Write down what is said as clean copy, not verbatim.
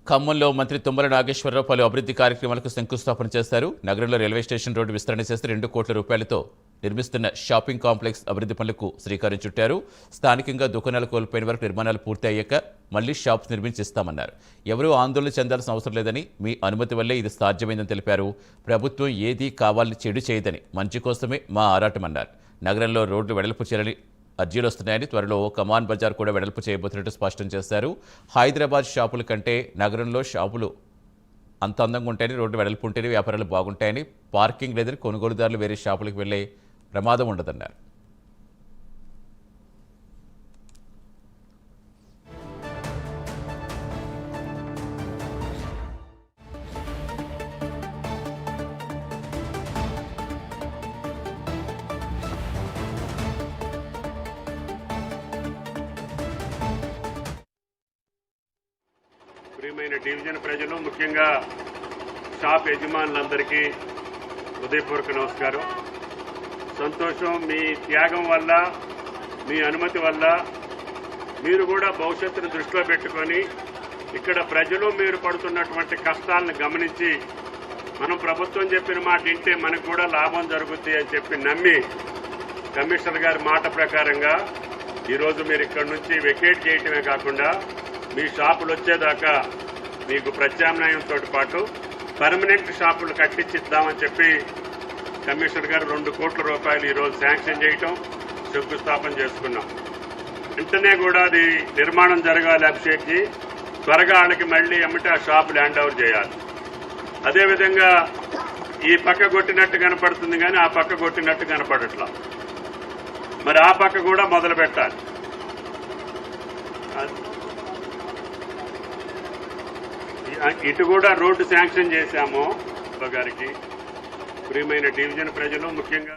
ఖమ్మంలో మంత్రి తుమ్మల నాగేశ్వరరావు పలు అభివృద్ధి కార్యక్రమాలకు శంకుస్థాపన చేశారు. నగరంలో రైల్వే స్టేషన్ రోడ్డు విస్తరణ చేసి 2 కోట్ల రూపాయలతో నిర్మిస్తున్న షాపింగ్ కాంప్లెక్స్ అభివృద్ధి పనులకు శ్రీకారం చుట్టారు. స్థానికంగా దుకాణాలు కోల్పోయిన వరకు నిర్మాణాలు పూర్తి అయ్యాక మళ్లీ షాప్స్ నిర్మించిస్తామన్నారు. ఎవరూ ఆందోళన చెందాల్సిన అవసరం లేదని, మీ అనుమతి వల్లే ఇది సాధ్యమైందని తెలిపారు. ప్రభుత్వం ఏదీ కావాలని చెడు చేయదని, మంచి కోసమే మా ఆరాటమన్నారు. నగరంలో రోడ్లు వెడల్పు చేయాలని అర్జీలు వస్తున్నాయని, త్వరలో కమాన్ బజార్ కూడా వెడల్పు చేయబోతున్నట్టు స్పష్టం చేశారు. హైదరాబాద్ షాపుల కంటే నగరంలో షాపులు అంత అందంగా ఉంటాయని, రోడ్డు వెడల్పు ఉంటేనే వ్యాపారాలు బాగుంటాయని, పార్కింగ్ లేదని కొనుగోలుదారులు వేరే షాపులకు వెళ్లే ప్రమాదం ఉండదన్నారు. ప్రియమైన డివిజన్ ప్రజలు, ముఖ్యంగా షాప్ యజమానులందరికీ హృదయపూర్వక నమస్కారం. సంతోషం. మీ త్యాగం వల్ల, మీ అనుమతి వల్ల మీరు కూడా భవిష్యత్తును దృష్టిలో పెట్టుకొని ఇక్కడ ప్రజలు మీరు పడుతున్నటువంటి కష్టాలను గమనించి మనం ప్రభుత్వం చెప్పిన మాట వింటే మనకు కూడా లాభం జరుగుద్ది అని చెప్పి నమ్మి కమిషనర్ గారి మాట ప్రకారంగా ఈరోజు మీరు ఇక్కడి నుంచి వెకేట్ చేయటమే కాకుండా మీ షాపులు వచ్చేదాకా మీకు ప్రత్యామ్నాయంతో పాటు పర్మనెంట్ షాపులు కట్టించిద్దామని చెప్పి కమిషనర్ గారు 2 కోట్ల రూపాయలు ఈరోజు శాంక్షన్ చేయటం, శంకుస్థాపన చేసుకున్నాం. వెంటనే కూడా అది నిర్మాణం జరగాలి. అభిషేక్జీ త్వరగా వాళ్ళకి మళ్లీ ఎమ్మటే ఆ షాపు ల్యాండ్ ఓవర్ చేయాలి. అదేవిధంగా ఈ పక్క కొట్టినట్టు కనపడుతుంది కానీ ఆ పక్క కొట్టినట్టు కనపడట్లా. మరి ఆ పక్క కూడా మొదలు పెట్టాలి. ఇటు కూడా రోడ్డు శాంక్షన్ చేశాము గారికి. ప్రియమైన డివిజన్ ప్రజలు, ముఖ్యంగా